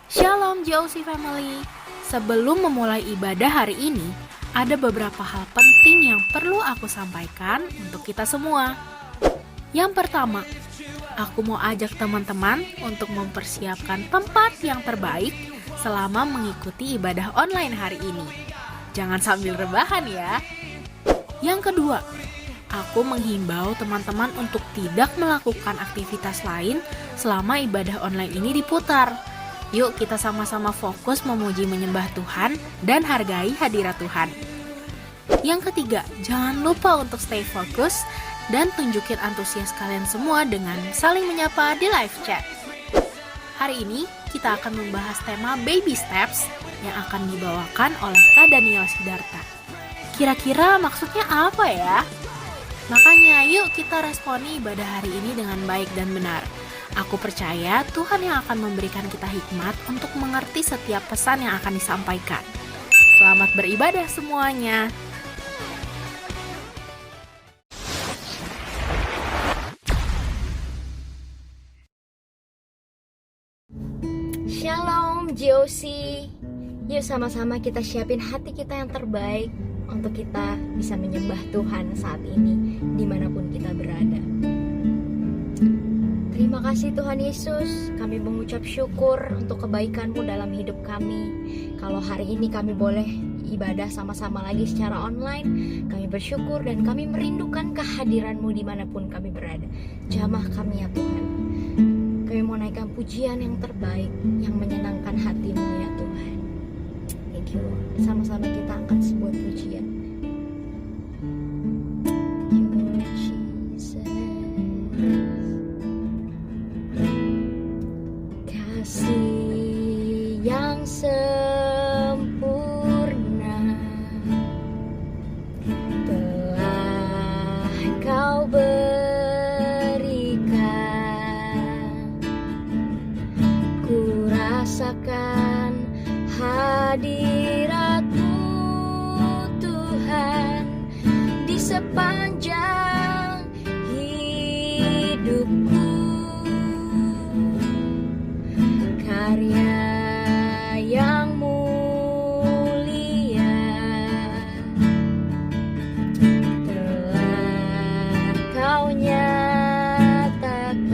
Shalom JOC Family. Sebelum memulai ibadah hari ini, ada beberapa hal penting yang perlu aku sampaikan untuk kita semua. Yang pertama, aku mau ajak teman-teman untuk mempersiapkan tempat yang terbaik selama mengikuti ibadah online hari ini. Jangan sambil rebahan ya. Yang kedua, aku menghimbau teman-teman untuk tidak melakukan aktivitas lain selama ibadah online ini diputar. Yuk kita sama-sama fokus memuji menyembah Tuhan dan hargai hadirat Tuhan. Yang ketiga, jangan lupa untuk stay fokus dan tunjukin antusias kalian semua dengan saling menyapa di live chat. Hari ini kita akan membahas tema baby steps yang akan dibawakan oleh Kak Daniel Sidarta. Kira-kira maksudnya apa ya? Makanya yuk kita responi ibadah hari ini dengan baik dan benar. Aku percaya Tuhan yang akan memberikan kita hikmat untuk mengerti setiap pesan yang akan disampaikan. Selamat beribadah semuanya. Shalom JOC. Yuk sama-sama kita siapin hati kita yang terbaik untuk kita bisa menyembah Tuhan saat ini dimanapun kita berada. Terima kasih Tuhan Yesus, kami mengucap syukur untuk kebaikan-Mu dalam hidup kami. Kalau hari ini kami boleh ibadah sama-sama lagi secara online, kami bersyukur dan kami merindukan kehadiran-Mu dimanapun kami berada. Jamah kami ya Tuhan. Kami mau naikkan pujian yang terbaik, yang menyenangkan hati-Mu ya Tuhan. Thank you Lord. Sama-sama kita angkat sebuah pujian. Kasih yang sempurna telah Kau berikan, ku rasakan hadirat-Mu Tuhan di sepanjang hidupku. Karya yang mulia telah Kau nyatakan,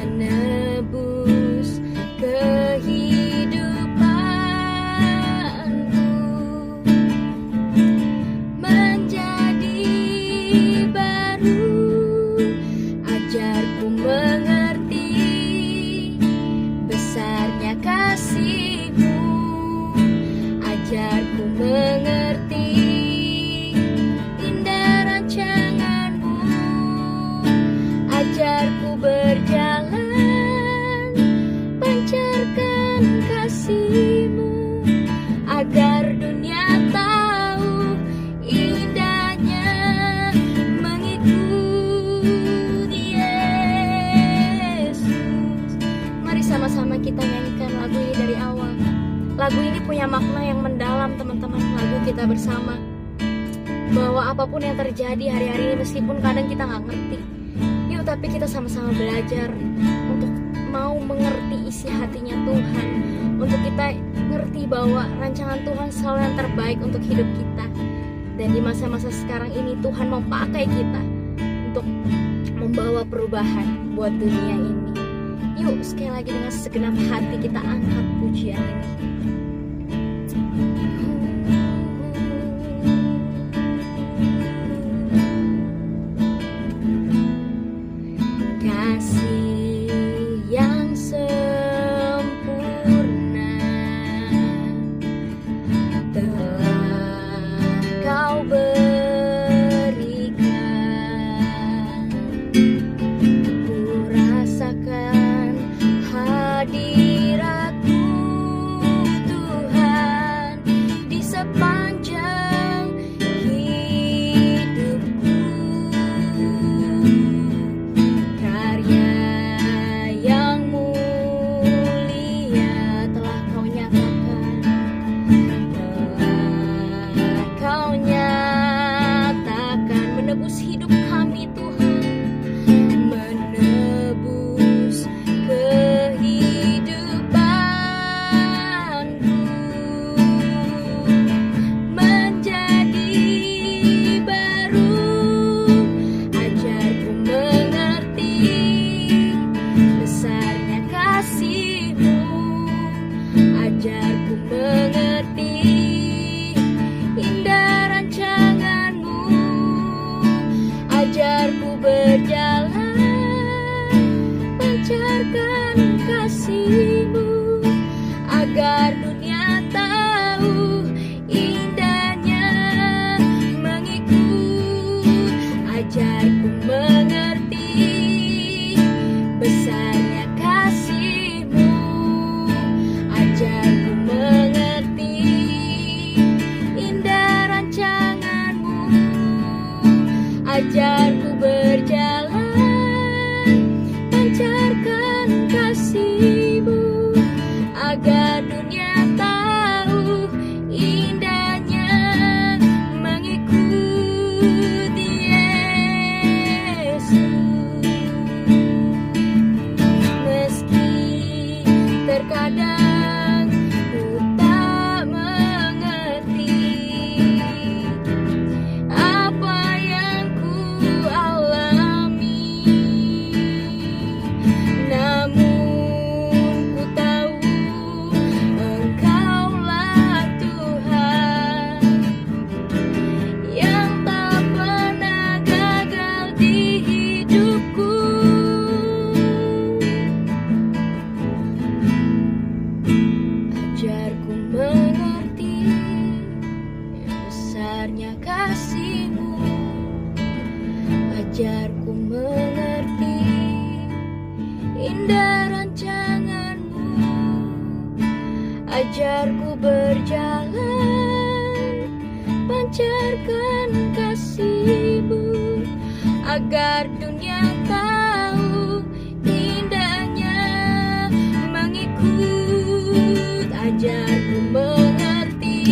menebus kehidupanku, menjadi baru. Ajarku mengerti besarnya kasih-Mu, ajarku mengerti indah rancangan-Mu, ajarku berjalan, pancarkan kasih-Mu, agar dunia tahu indahnya mengikuti Yesus. Mari sama-sama kita nyanyikan lagu ini dari awal. Lagu ini punya makna yang mendalam teman-teman. Lagu kita bersama, bahwa apapun yang terjadi hari-hari ini, meskipun kadang kita gak ngerti, yuk tapi kita sama-sama belajar untuk mau mengerti isi hatinya Tuhan, untuk kita ngerti bahwa rancangan Tuhan selalu yang terbaik untuk hidup kita. Dan di masa-masa sekarang ini Tuhan mau pakai kita untuk membawa perubahan buat dunia ini. Yuk sekali lagi dengan segenap hati kita angkat pujian ini. Kasih yang sempurna telah Kau berikan, ku rasakan hadirat-Mu Tuhan di sepanjang hidupku. Karya pancarkan kasih-Mu, agar dunia tahu indahnya mengikut. Ajarku mengerti besarnya kasih-Mu, ajarku mengerti indah rancangan-Mu, ajarku berjalan pancarkan kasih-Mu, agar dunia tahu indahnya mengikuti Yesus. Meski terkadang ku tak mengerti apa yang ku alami, namun ku tahu Engkaulah Tuhan yang tak pernah gagal di hidupku. Ajarku mengerti besarnya kasih-Mu, ajarku mengerti indah rancangan-Mu, ajarku berjalan pancarkan kasih-Mu, agar dunia tahu indahnya mengikut. Ajarku mengerti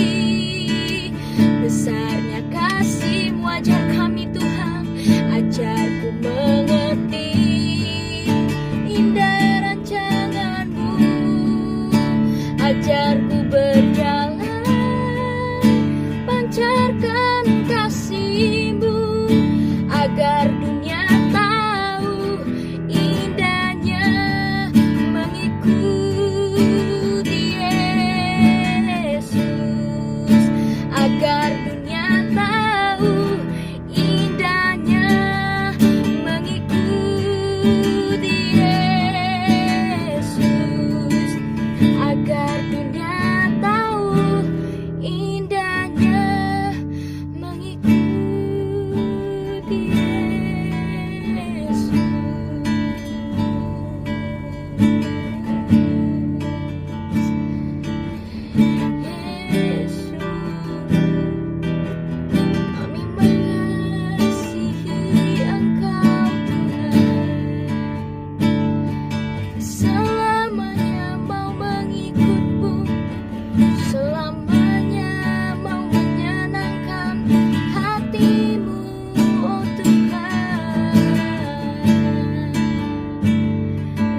besarnya kasih-Mu, ajar kami Tuhan, ajarku mengerti indah rancangan-Mu, ajarku berjalan pancarkan kasih-Mu, agar dunia tahu indahnya mengikuti Yesus, agar dunia tahu indahnya mengikuti Yesus, agar dunia tahu indahnya mengikuti Yesus. Yesus, kami mengasihi Engkau Tuhan, selamanya mau mengikut-Mu, selamanya mau menyenangkan hati-Mu, oh Tuhan.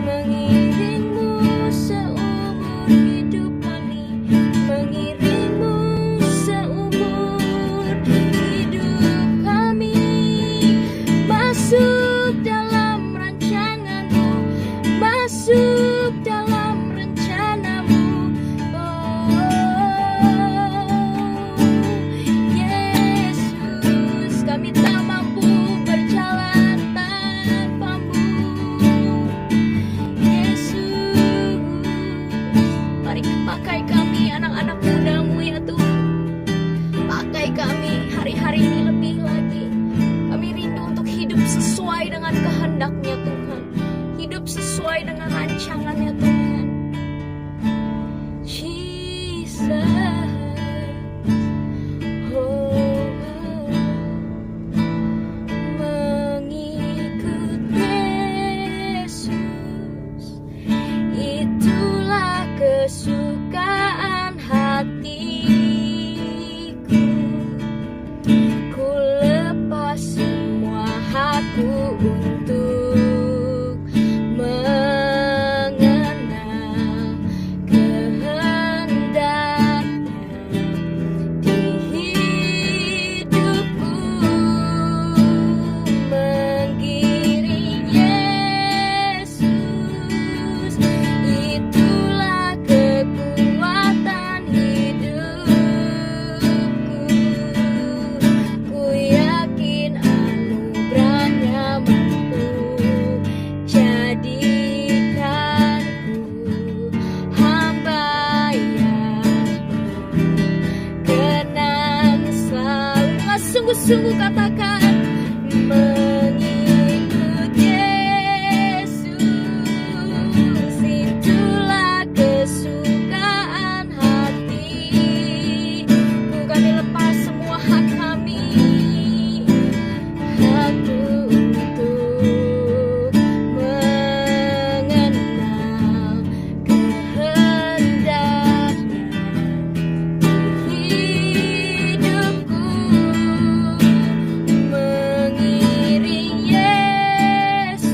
Mengiring-Mu seumur hidup kami, mengiring-Mu seumur hidup kami, masuk dalam rancangan-Mu, masuk dalam rencana-Mu. Yesus, kami tak mampu berjalan tanpa-Mu. Yesus, mari pakai kami anak-anak muda-Mu ya Tuhan. Pakai kami hari-hari ini lebih lagi. Kami rindu untuk hidup sesuai dengan kehendak-Nya Tuhan, hidup sesuai dengan rancangan-Nya Tuhan. Jesus, oh, mengikut Yesus, itulah kesukaan hatiku. Ku lepas semua hakku untuk mengenal sungguh katakan mengikut Yesus, itulah kesukaan hati. Kami lepas semua hak kami, hakku untuk mengenal kehendaknya. Hidupku mengiring Yesus,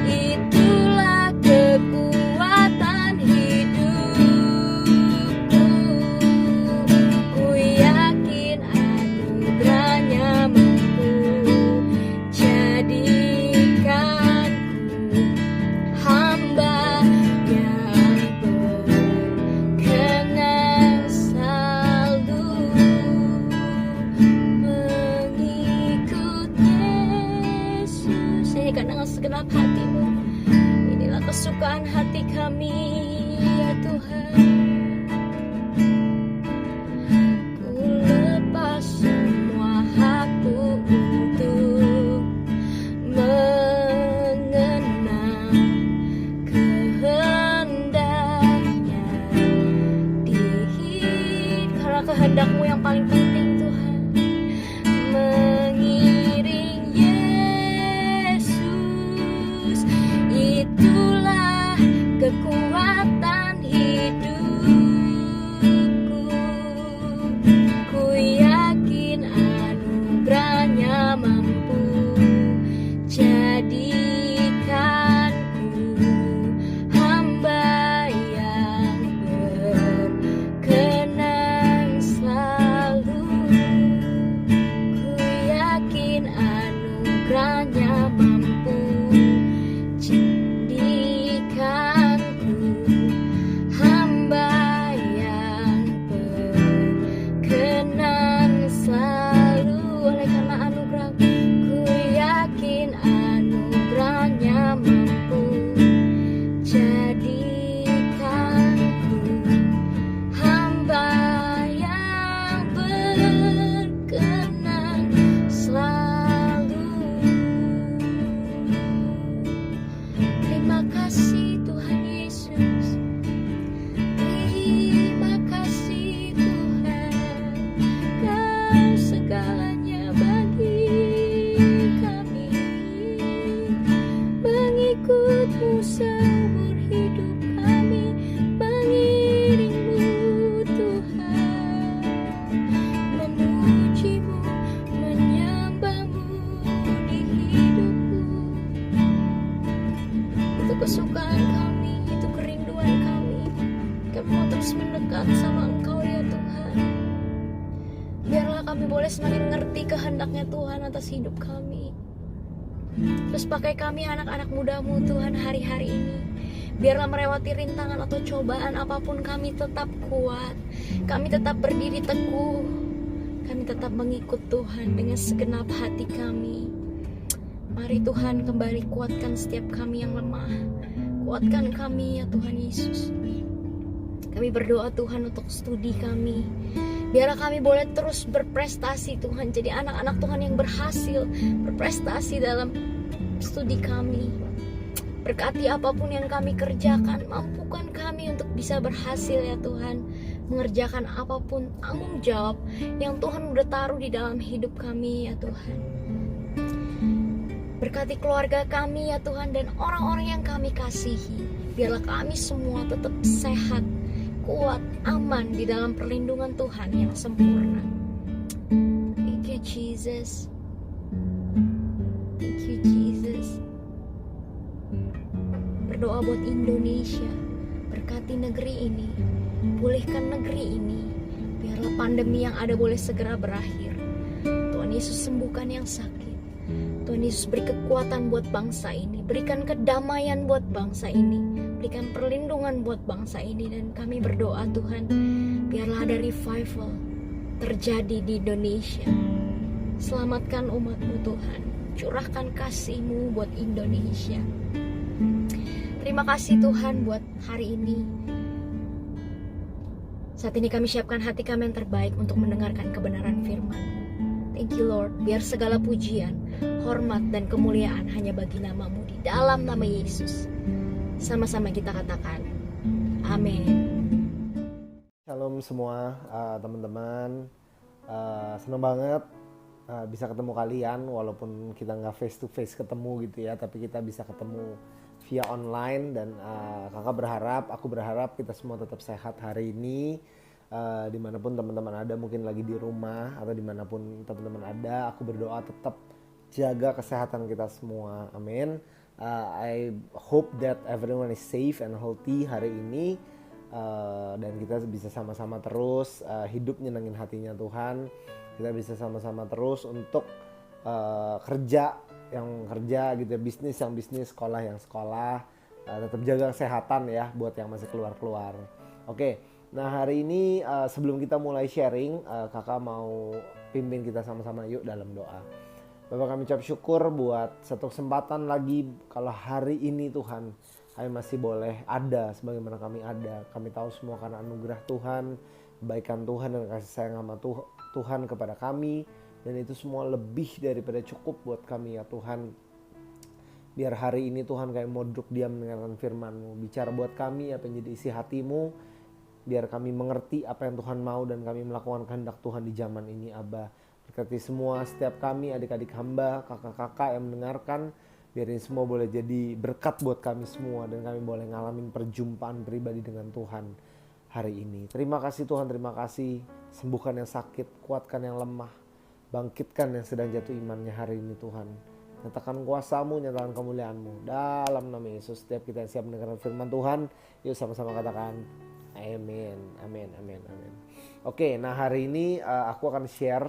itulah kekuatan hidupku. Ku yakin anugerahnya mampu jadikanku hamba yang berkenan selalu mengikut Yesus. Nyanyikan dengan segenap hatimu, inilah kesukaan hati kami ya Tuhan. Ku lepas semua hakku untuk mengenal kehendaknya karena kehendakmu yang paling penting Tuhan. Mengiring Yesus, itulah kekuatan hidupku. Ku yakin anugerahnya mampu jadikanku hamba yang berkenan selalu. Ku yakin anugerahnya mampu jadikanku hamba yang berkenan selalu. Oleh karena anugerah, ku yakin anugerahnya mampu jadikanku hamba yang berkenan selalu. Terima kasih Tuhan Yesus, terima kasih Tuhan, Kau segalanya bagi kami. Mengikut-Mu seumur hidup kami, mengiring-Mu Tuhan, memuji-Mu, menyembah-Mu di hidupku. Itu kesukaan kami, itu kerinduan kami. Kami mau terus mendekat sama Engkau ya Tuhan. Biarlah kami boleh semakin ngerti kehendaknya Tuhan atas hidup kami. Terus pakai kami anak-anak muda-Mu Tuhan hari-hari ini. Biarlah melewati rintangan atau cobaan apapun, kami tetap kuat, kami tetap berdiri teguh, kami tetap mengikut Tuhan dengan segenap hati kami. Mari Tuhan kembali kuatkan setiap kami yang lemah. Kuatkan kami ya Tuhan Yesus. Kami berdoa Tuhan untuk studi kami. Biarlah kami boleh terus berprestasi Tuhan, jadi anak-anak Tuhan yang berhasil berprestasi dalam studi kami. Berkati apapun yang kami kerjakan, mampukan kami untuk bisa berhasil ya Tuhan, mengerjakan apapun tanggung jawab yang Tuhan udah taruh di dalam hidup kami ya Tuhan. Berkati keluarga kami ya Tuhan, dan orang-orang yang kami kasihi. Biarlah kami semua tetap sehat, kuat, aman di dalam perlindungan Tuhan yang sempurna. Thank you Jesus. Thank you Jesus. Berdoa buat Indonesia, berkati negeri ini, pulihkan negeri ini. Biarlah pandemi yang ada boleh segera berakhir. Tuhan Yesus sembuhkan yang sakit. Tuhan Yesus beri kekuatan buat bangsa ini, berikan kedamaian buat bangsa ini, berikan perlindungan buat bangsa ini. Dan kami berdoa Tuhan, biarlah ada revival terjadi di Indonesia. Selamatkan umat-Mu Tuhan, curahkan kasih-Mu buat Indonesia. Terima kasih Tuhan buat hari ini. Saat ini kami siapkan hati kami yang terbaik untuk mendengarkan kebenaran firman-Mu. Thank you Lord, biar segala pujian, hormat dan kemuliaan hanya bagi nama-Mu di dalam nama Yesus. Sama-sama kita katakan, amin. Shalom semua teman-teman. Senang banget bisa ketemu kalian walaupun kita nggak face to face ketemu gitu ya, tapi kita bisa ketemu via online dan aku berharap kita semua tetap sehat hari ini. Dimanapun teman-teman ada, mungkin lagi di rumah atau dimanapun teman-teman ada, aku berdoa tetap jaga kesehatan kita semua, amin. I hope that everyone is safe and healthy hari ini, dan kita bisa sama-sama terus hidup nyenengin hatinya Tuhan. Kita bisa sama-sama terus untuk kerja gitu ya, bisnis yang bisnis, sekolah yang sekolah, tetap jaga kesehatan ya buat yang masih keluar. Oke. Nah hari ini sebelum kita mulai sharing, kakak mau pimpin kita sama-sama yuk dalam doa. Bapak, kami ucap syukur buat satu kesempatan lagi, kalau hari ini Tuhan kami masih boleh ada sebagaimana kami ada. Kami tahu semua karena anugerah Tuhan, kebaikan Tuhan dan kasih sayang sama Tuhan kepada kami, dan itu semua lebih daripada cukup buat kami ya Tuhan. Biar hari ini Tuhan kami mau duduk diam mendengarkan firman-Mu, bicara buat kami apa yang jadi isi hati-Mu. Biar kami mengerti apa yang Tuhan mau dan kami melakukan kehendak Tuhan di zaman ini, Abba. Berkati semua setiap kami, adik-adik hamba, kakak-kakak yang mendengarkan. Biar ini semua boleh jadi berkat buat kami semua dan kami boleh ngalamin perjumpaan pribadi dengan Tuhan hari ini. Terima kasih Tuhan, terima kasih. Sembuhkan yang sakit, kuatkan yang lemah, bangkitkan yang sedang jatuh imannya hari ini Tuhan. Nyatakan kuasa-Mu, nyatakan kemuliaan-Mu. Dalam nama Yesus, setiap kita yang siap mendengarkan firman Tuhan, yuk sama-sama katakan amin. Oke, nah hari ini aku akan share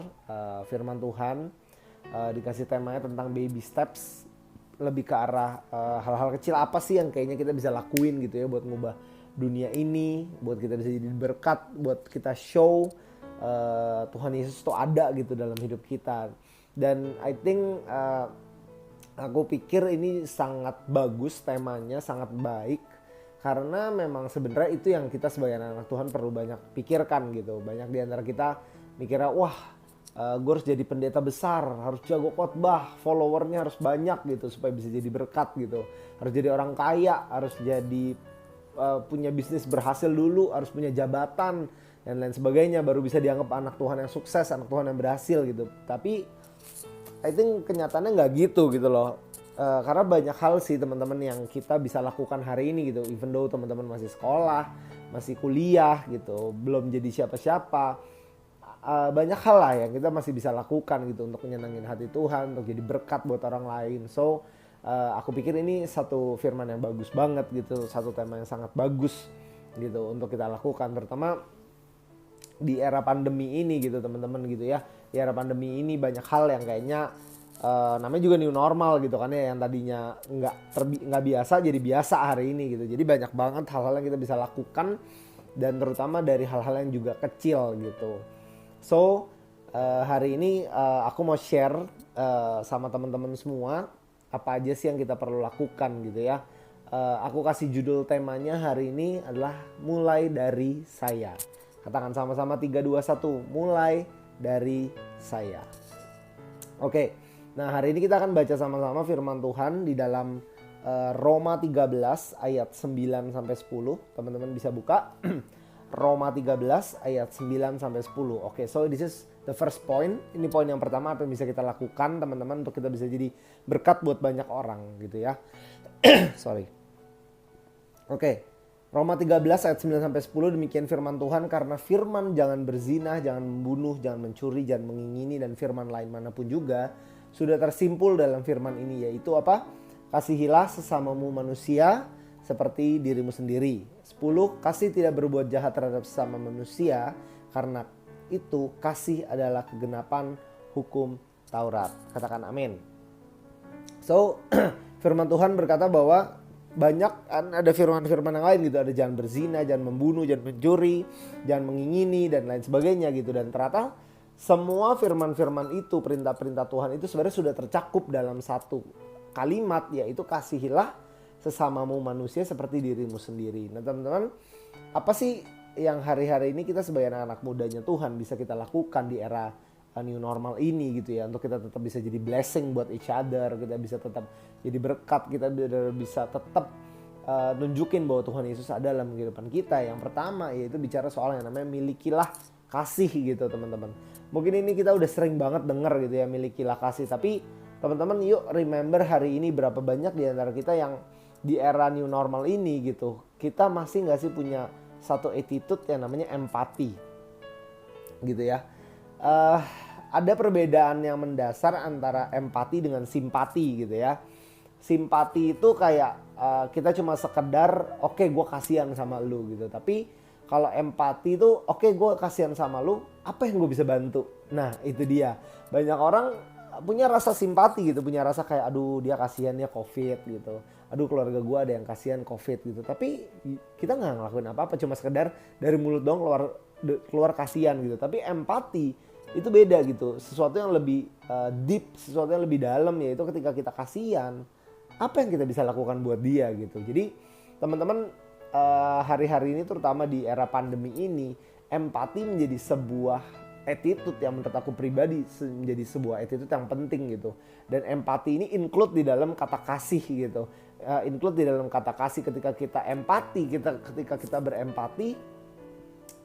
firman Tuhan, dikasih temanya tentang baby steps, lebih ke arah hal-hal kecil apa sih yang kayaknya kita bisa lakuin gitu ya buat ngubah dunia ini, buat kita bisa jadi berkat, buat kita show Tuhan Yesus tuh ada gitu dalam hidup kita. Dan I think aku pikir ini sangat bagus temanya, sangat baik. Karena memang sebenarnya itu yang kita sebagai anak Tuhan perlu banyak pikirkan gitu. Banyak di antara kita mikirnya, wah gue harus jadi pendeta besar, harus jago khotbah, followernya harus banyak gitu supaya bisa jadi berkat gitu. Harus jadi orang kaya, harus jadi punya bisnis berhasil dulu, harus punya jabatan dan lain sebagainya, baru bisa dianggap anak Tuhan yang sukses, anak Tuhan yang berhasil gitu. Tapi I think kenyataannya nggak gitu loh. Karena banyak hal sih teman-teman yang kita bisa lakukan hari ini gitu. Even though teman-teman masih sekolah, masih kuliah gitu, belum jadi siapa-siapa, banyak hal lah yang kita masih bisa lakukan gitu untuk menyenangin hati Tuhan, untuk jadi berkat buat orang lain. So aku pikir ini satu firman yang bagus banget gitu, satu tema yang sangat bagus gitu untuk kita lakukan, terutama di era pandemi ini gitu teman-teman gitu ya. Di era pandemi ini banyak hal yang kayaknya namanya juga new normal gitu kan ya, yang tadinya nggak biasa jadi biasa hari ini gitu. Jadi banyak banget hal-hal yang kita bisa lakukan, dan terutama dari hal-hal yang juga kecil gitu. So hari ini aku mau share sama teman-teman semua apa aja sih yang kita perlu lakukan gitu ya. Aku kasih judul temanya hari ini adalah mulai dari saya. Katakan sama-sama 3, 2, 1, mulai dari saya. Oke. Nah hari ini kita akan baca sama-sama firman Tuhan di dalam Roma 13 ayat 9-10. Teman-teman bisa buka Roma 13 ayat 9-10. Oke, so this is the first point. Ini poin yang pertama, apa yang bisa kita lakukan teman-teman untuk kita bisa jadi berkat buat banyak orang gitu ya. Sorry. Oke. Roma 13 ayat 9-10, demikian firman Tuhan. Karena firman jangan berzina, jangan membunuh, jangan mencuri, jangan mengingini, dan firman lain manapun juga sudah tersimpul dalam firman ini, yaitu apa? Kasihilah sesamamu manusia seperti dirimu sendiri. 10. Kasih tidak berbuat jahat terhadap sesama manusia, karena itu kasih adalah kegenapan hukum Taurat. Katakan amin. So firman Tuhan berkata bahwa banyak ada firman-firman yang lain gitu. Ada jangan berzina, jangan membunuh, jangan mencuri, jangan mengingini, dan lain sebagainya gitu. Dan ternyata semua firman-firman itu, perintah-perintah Tuhan itu sebenarnya sudah tercakup dalam satu kalimat, yaitu kasihilah sesamamu manusia seperti dirimu sendiri. Nah teman-teman, apa sih yang hari-hari ini kita sebagai anak-anak mudanya Tuhan bisa kita lakukan di era new normal ini gitu ya, untuk kita tetap bisa jadi blessing buat each other, kita bisa tetap jadi berkat, kita bisa tetap nunjukin bahwa Tuhan Yesus ada dalam kehidupan kita. Yang pertama yaitu bicara soal yang namanya milikilah kasih gitu teman-teman. Mungkin ini kita udah sering banget denger gitu ya, milikilah kasih, tapi teman-teman yuk remember hari ini berapa banyak di antara kita yang di era new normal ini gitu, kita masih gak sih punya satu attitude yang namanya empati gitu ya. Ada perbedaan yang mendasar antara empati dengan simpati gitu ya. Simpati itu kayak kita cuma sekedar oke, gue kasihan sama lu gitu. Tapi kalau empati itu oke, gue kasihan sama lu, apa yang gue bisa bantu? Nah itu dia, banyak orang punya rasa simpati gitu, punya rasa kayak aduh dia kasihan ya covid gitu, aduh keluarga gue ada yang kasihan covid gitu. Tapi kita nggak ngelakuin apa-apa, cuma sekedar dari mulut dong keluar kasihan gitu. Tapi empati itu beda gitu, sesuatu yang lebih deep, sesuatu yang lebih dalam, yaitu ketika kita kasihan, apa yang kita bisa lakukan buat dia gitu. Jadi teman-teman hari-hari ini terutama di era pandemi ini, empati menjadi sebuah attitude yang menurut aku pribadi menjadi sebuah attitude yang penting gitu. Dan empati ini include di dalam kata kasih gitu. Include di dalam kata kasih. Ketika kita empati, ketika kita berempati,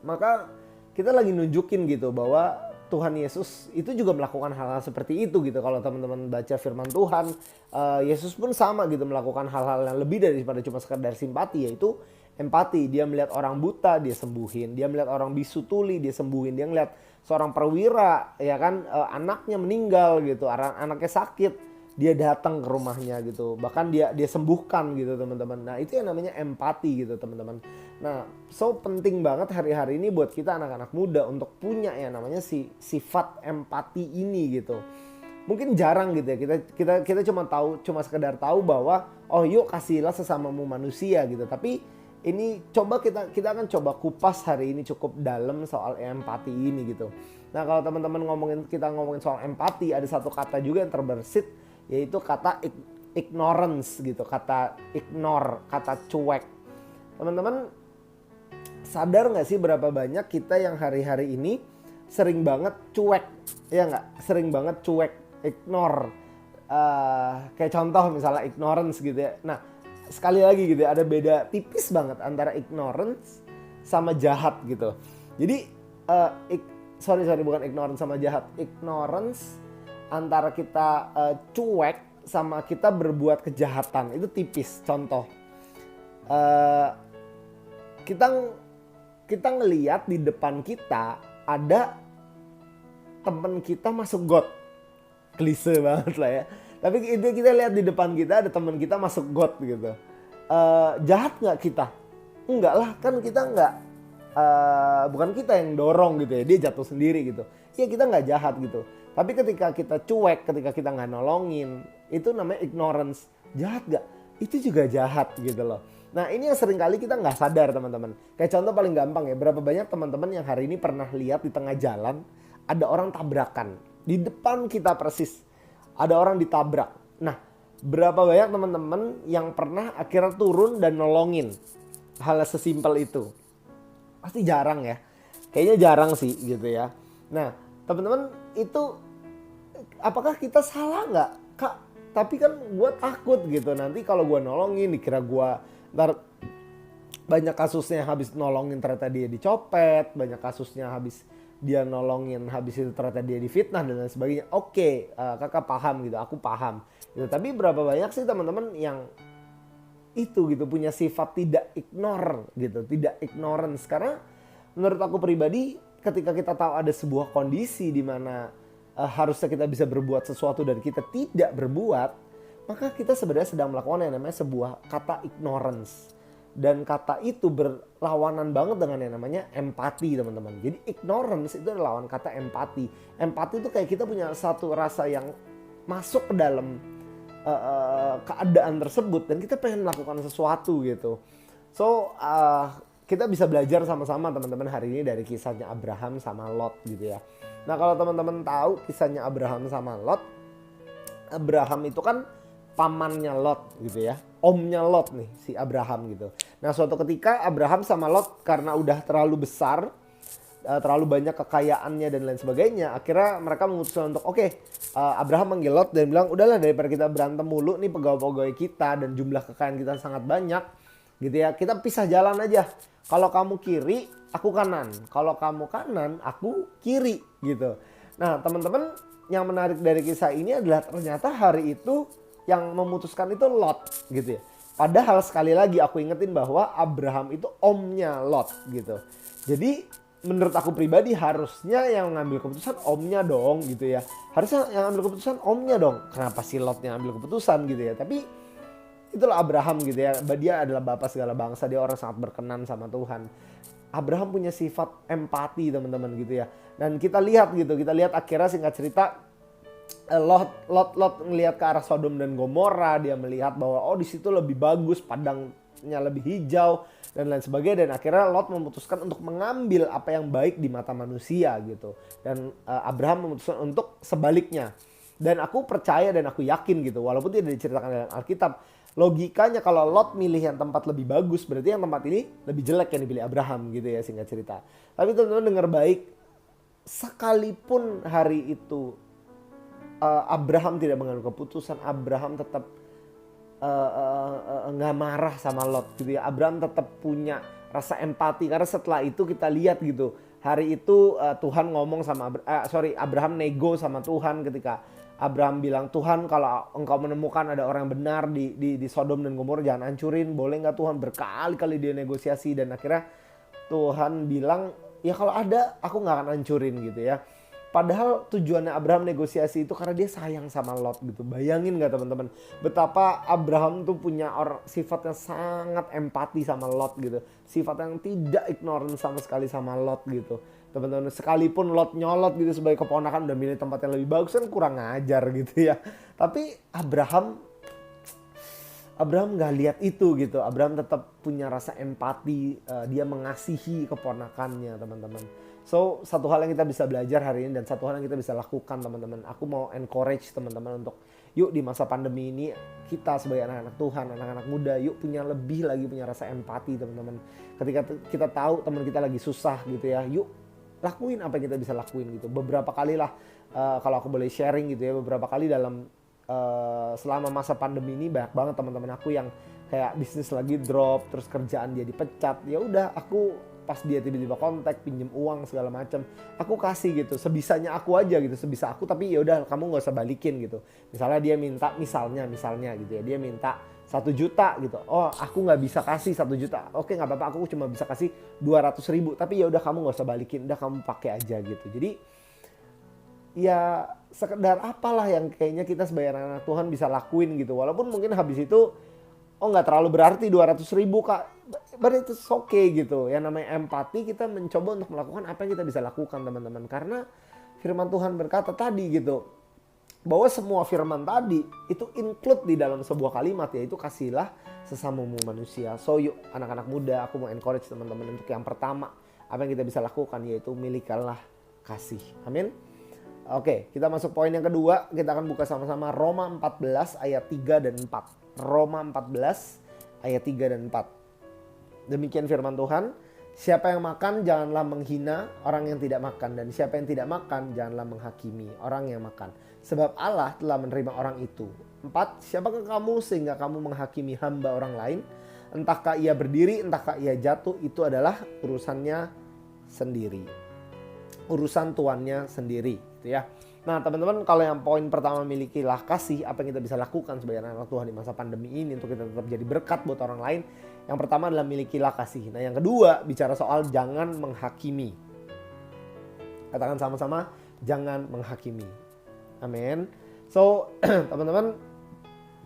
maka kita lagi nunjukin gitu bahwa Tuhan Yesus itu juga melakukan hal-hal seperti itu gitu. Kalau teman-teman baca firman Tuhan, Yesus pun sama gitu, melakukan hal-hal yang lebih daripada cuma sekedar simpati, yaitu empati. Dia melihat orang buta, dia sembuhin. Dia melihat orang bisu tuli, dia sembuhin. Dia melihat seorang perwira, ya kan, anaknya meninggal gitu, anaknya sakit, dia datang ke rumahnya gitu, bahkan dia sembuhkan gitu teman-teman. Nah itu yang namanya empati gitu teman-teman. Nah so penting banget hari-hari ini buat kita anak-anak muda untuk punya yang namanya sifat empati ini gitu. Mungkin jarang gitu ya, kita cuma sekedar tahu bahwa oh yuk kasihlah sesamamu manusia gitu. Tapi ini kita akan coba kupas hari ini cukup dalam soal empati ini gitu. Nah kalau teman-teman kita ngomongin soal empati, ada satu kata juga yang terbersit, yaitu kata ignorance gitu, kata ignore, kata cuek. Teman-teman sadar gak sih berapa banyak kita yang hari-hari ini sering banget cuek, ya gak? Sering banget cuek, ignore. Kayak contoh misalnya ignorance gitu ya. Nah sekali lagi gitu ya, ada beda tipis banget antara ignorance sama jahat gitu. Jadi sorry bukan ignorance sama jahat. Ignorance antara kita cuek sama kita berbuat kejahatan itu tipis. Contoh, kita ngelihat di depan kita ada temen kita masuk got, klise banget lah ya. Tapi itu kita lihat di depan kita ada temen kita masuk got gitu. Jahat nggak kita? Enggak lah, kan kita nggak, bukan kita yang dorong gitu ya, dia jatuh sendiri gitu. Ya kita nggak jahat gitu. Tapi ketika kita cuek, ketika kita nggak nolongin, itu namanya ignorance. Jahat gak? Itu juga jahat gitu loh. Nah ini yang sering kali kita nggak sadar teman-teman. Kayak contoh paling gampang ya, berapa banyak teman-teman yang hari ini pernah lihat di tengah jalan ada orang tabrakan. Di depan kita persis ada orang ditabrak. Nah berapa banyak teman-teman yang pernah akhirnya turun dan nolongin hal sesimpel itu? Pasti jarang ya. Kayaknya jarang sih gitu ya. Nah teman-teman itu, apakah kita salah nggak? Kak, tapi kan gue takut gitu. Nanti kalau gue nolongin dikira gue, ntar banyak kasusnya habis nolongin ternyata dia dicopet. Banyak kasusnya habis dia nolongin, habis itu ternyata dia difitnah dan lain sebagainya. Oke, kakak paham gitu, aku paham. Gitu. Tapi berapa banyak sih teman-teman yang itu gitu punya sifat tidak ignore gitu, tidak ignorance. Karena menurut aku pribadi, ketika kita tahu ada sebuah kondisi di mana harusnya kita bisa berbuat sesuatu dan kita tidak berbuat, maka kita sebenarnya sedang melakukan yang namanya sebuah kata ignorance. Dan kata itu berlawanan banget dengan yang namanya empati teman-teman. Jadi ignorance itu adalah lawan kata empati. Empati itu kayak kita punya satu rasa yang masuk ke dalam keadaan tersebut dan kita pengen melakukan sesuatu gitu. So kita bisa belajar sama-sama teman-teman hari ini dari kisahnya Abraham sama Lot gitu ya. Nah kalau teman-teman tahu kisahnya Abraham sama Lot, Abraham itu kan pamannya Lot gitu ya, omnya Lot nih si Abraham gitu. Nah suatu ketika Abraham sama Lot karena udah terlalu besar, terlalu banyak kekayaannya dan lain sebagainya. Akhirnya mereka memutuskan untuk Abraham manggil Lot dan bilang, udahlah daripada kita berantem mulu nih pegawai-pegawai kita dan jumlah kekayaan kita sangat banyak gitu ya, kita pisah jalan aja. Kalau kamu kiri, aku kanan. Kalau kamu kanan, aku kiri gitu. Nah teman-teman, yang menarik dari kisah ini adalah ternyata hari itu yang memutuskan itu Lot gitu ya. Padahal sekali lagi aku ingetin bahwa Abraham itu omnya Lot gitu. Jadi menurut aku pribadi harusnya yang ngambil keputusan omnya dong gitu ya. Harusnya yang ngambil keputusan omnya dong. Kenapa si Lot yang ngambil keputusan gitu ya. Tapi itulah Abraham gitu ya. Dia adalah bapak segala bangsa. Dia orang sangat berkenan sama Tuhan. Abraham punya sifat empati teman-teman gitu ya. Dan kita lihat gitu. Kita lihat akhirnya singkat cerita. Lot ngelihat ke arah Sodom dan Gomora. Dia melihat bahwa di situ lebih bagus. Padangnya lebih hijau. Dan lain sebagainya. Dan akhirnya Lot memutuskan untuk mengambil apa yang baik di mata manusia gitu. Dan Abraham memutuskan untuk sebaliknya. Dan aku percaya dan aku yakin gitu. Walaupun tidak diceritakan dalam Alkitab. Logikanya kalau Lot milih yang tempat lebih bagus, berarti yang tempat ini lebih jelek yang dipilih Abraham gitu ya singkat cerita. Tapi teman-teman dengar baik. Sekalipun hari itu Abraham tidak mengambil keputusan, Abraham tetap nggak marah sama Lot gitu ya. Abraham tetap punya rasa empati karena setelah itu kita lihat gitu. Hari itu Tuhan ngomong sama Abraham nego sama Tuhan ketika Abraham bilang, Tuhan kalau engkau menemukan ada orang yang benar di Sodom dan Gomora jangan hancurin, boleh nggak Tuhan? Berkali-kali dia negosiasi dan akhirnya Tuhan bilang ya kalau ada aku nggak akan hancurin gitu ya. Padahal tujuannya Abraham negosiasi itu karena dia sayang sama Lot gitu. Bayangin gak teman-teman betapa Abraham tuh punya sifat yang sangat empati sama Lot gitu. Sifat yang tidak ignorant sama sekali sama Lot gitu. Teman-teman sekalipun Lot nyolot gitu sebagai keponakan udah milih tempat yang lebih bagus kan kurang ajar gitu ya. Tapi Abraham gak lihat itu gitu. Abraham tetap punya rasa empati. Dia mengasihi keponakannya teman-teman. So, satu hal yang kita bisa belajar hari ini dan satu hal yang kita bisa lakukan teman-teman. Aku mau encourage teman-teman untuk yuk di masa pandemi ini kita sebagai anak-anak Tuhan, anak-anak muda, yuk punya lebih lagi punya rasa empati teman-teman. Ketika kita tahu teman kita lagi susah gitu ya, yuk lakuin apa yang kita bisa lakuin gitu. Beberapa kali lah kalau aku boleh sharing gitu ya, beberapa kali dalam selama masa pandemi ini banyak banget teman-teman aku yang kayak bisnis lagi drop, terus kerjaan dia dipecat. Ya udah aku pas dia tiba-tiba kontak pinjem uang segala macam aku kasih gitu sebisanya aku aja gitu sebisa aku tapi ya udah kamu nggak usah balikin gitu misalnya dia minta misalnya gitu ya dia minta 1 juta gitu aku nggak bisa kasih 1 juta oke nggak apa-apa aku cuma bisa kasih 200.000 tapi ya udah kamu nggak usah balikin udah kamu pakai aja gitu jadi ya sekedar apalah yang kayaknya kita sebagai anak Tuhan bisa lakuin gitu walaupun mungkin habis itu nggak terlalu berarti 200.000 kak berarti itu oke gitu yang namanya empati kita mencoba untuk melakukan apa yang kita bisa lakukan teman-teman karena firman Tuhan berkata tadi gitu bahwa semua firman tadi itu include di dalam sebuah kalimat yaitu kasihlah sesamamu manusia. So yuk anak-anak muda aku mau encourage teman-teman untuk yang pertama apa yang kita bisa lakukan yaitu milikanlah kasih. Amin. Oke, kita masuk poin yang kedua. Kita akan buka sama-sama Roma 14 ayat 3 dan 4. Roma 14 ayat 3 dan 4. Demikian firman Tuhan. Siapa yang makan janganlah menghina orang yang tidak makan. Dan siapa yang tidak makan janganlah menghakimi orang yang makan. Sebab Allah telah menerima orang itu. 4. Siapakah kamu sehingga kamu menghakimi hamba orang lain? Entahkah ia berdiri, entahkah ia jatuh. Itu adalah urusannya sendiri. Urusan tuannya sendiri. Gitu ya. Nah teman-teman kalau yang poin pertama milikilah kasih apa yang kita bisa lakukan sebagai anak Tuhan di masa pandemi ini untuk kita tetap jadi berkat buat orang lain. Yang pertama adalah milikilah kasih. Nah yang kedua bicara soal jangan menghakimi. Katakan sama-sama jangan menghakimi. Amin. So teman-teman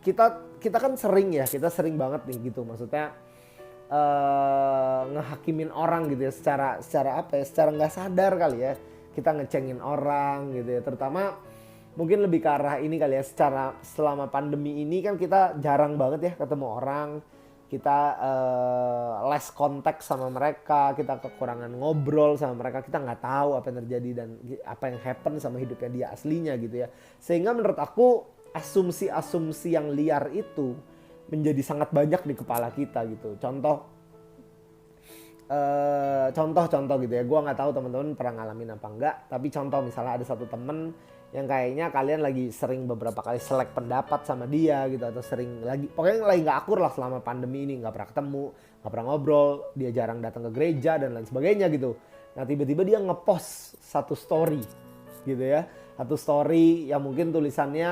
kita kan sering ya kita sering banget nih gitu maksudnya ngehakimin orang gitu ya secara apa ya secara nggak sadar kali ya. Kita ngecengin orang gitu ya terutama mungkin lebih ke arah ini kali ya secara selama pandemi ini kan kita jarang banget ya ketemu orang kita less kontak sama mereka kita kekurangan ngobrol sama mereka kita nggak tahu apa yang terjadi dan apa yang happen sama hidupnya dia aslinya gitu ya sehingga menurut aku asumsi-asumsi yang liar itu menjadi sangat banyak di kepala kita gitu contoh contoh-contoh gitu ya. Gua nggak tahu teman-teman pernah ngalamin apa enggak, tapi contoh misalnya ada satu temen yang kayaknya kalian lagi sering beberapa kali selek pendapat sama dia gitu, atau sering lagi pokoknya lagi nggak akur lah selama pandemi ini, nggak pernah ketemu, nggak pernah ngobrol, dia jarang datang ke gereja dan lain sebagainya gitu. Nah tiba-tiba dia ngepost satu story gitu ya, satu story yang mungkin tulisannya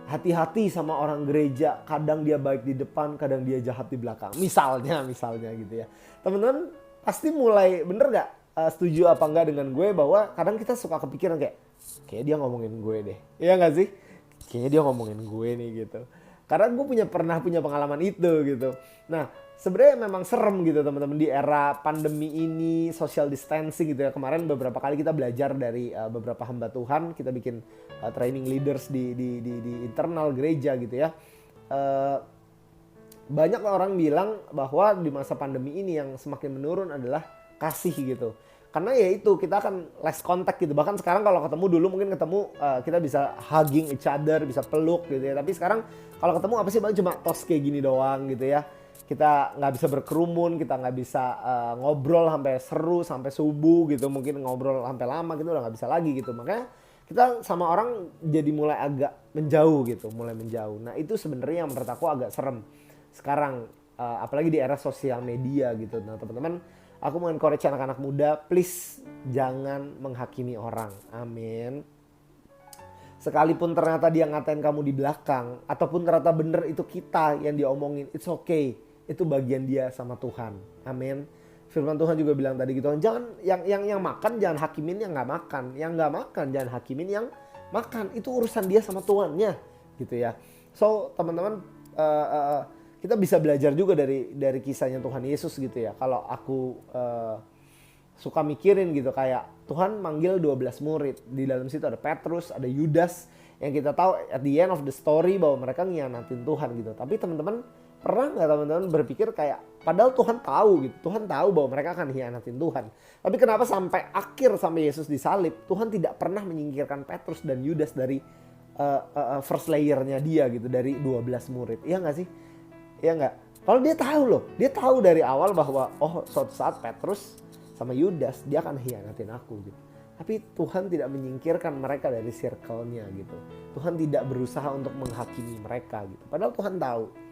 hati-hati sama orang gereja, kadang dia baik di depan, kadang dia jahat di belakang. Misalnya gitu ya. Teman-teman pasti mulai bener gak setuju apa enggak dengan gue bahwa kadang kita suka kepikiran kayak dia ngomongin gue deh. Iya gak sih? Kayaknya dia ngomongin gue nih gitu. Karena gue pernah punya pengalaman itu gitu. Nah sebenarnya memang serem gitu teman-teman di era pandemi ini, social distancing gitu ya. Kemarin beberapa kali kita belajar dari beberapa hamba Tuhan, kita bikin training leaders di internal gereja gitu ya. Banyak orang bilang bahwa di masa pandemi ini yang semakin menurun adalah kasih gitu. Karena ya itu kita akan less contact gitu. Bahkan sekarang kalau ketemu dulu mungkin ketemu kita bisa hugging each other, bisa peluk gitu ya. Tapi sekarang kalau ketemu apa sih paling cuma tos kayak gini doang gitu ya. Kita nggak bisa berkerumun, kita nggak bisa ngobrol sampai seru sampai subuh gitu. Mungkin ngobrol sampai lama gitu udah nggak bisa lagi gitu. Makanya kita sama orang jadi mulai agak menjauh gitu, mulai menjauh. Nah itu sebenarnya yang menurut aku agak serem sekarang, apalagi di era sosial media gitu. Nah teman-teman, aku mau encourage anak-anak muda, please jangan menghakimi orang. Amin. Sekalipun ternyata dia ngatain kamu di belakang, ataupun ternyata bener itu kita yang dia omongin, it's okay. Itu bagian dia sama Tuhan. Amin. Firman Tuhan juga bilang tadi gitu, jangan yang makan jangan hakimin yang nggak makan, yang nggak makan jangan hakimin yang makan. Itu urusan dia sama Tuhannya, gitu ya. So teman-teman, kita bisa belajar juga dari kisahnya Tuhan Yesus gitu ya. Kalau aku suka mikirin gitu, kayak Tuhan manggil 12 murid, di dalam situ ada Petrus, ada Yudas, yang kita tahu at the end of the story bahwa mereka ngianatin Tuhan gitu. Tapi teman-teman pernah nggak teman-teman berpikir kayak padahal Tuhan tahu gitu, Tuhan tahu bahwa mereka akan hianatin Tuhan. Tapi kenapa sampai akhir, sampai Yesus disalib, Tuhan tidak pernah menyingkirkan Petrus dan Yudas dari first layernya dia gitu, dari 12 murid. Iya nggak sih? Iya nggak? Kalau dia tahu loh, dia tahu dari awal bahwa suatu saat Petrus sama Yudas dia akan hianatin aku gitu. Tapi Tuhan tidak menyingkirkan mereka dari circle-nya gitu. Tuhan tidak berusaha untuk menghakimi mereka gitu. Padahal Tuhan tahu.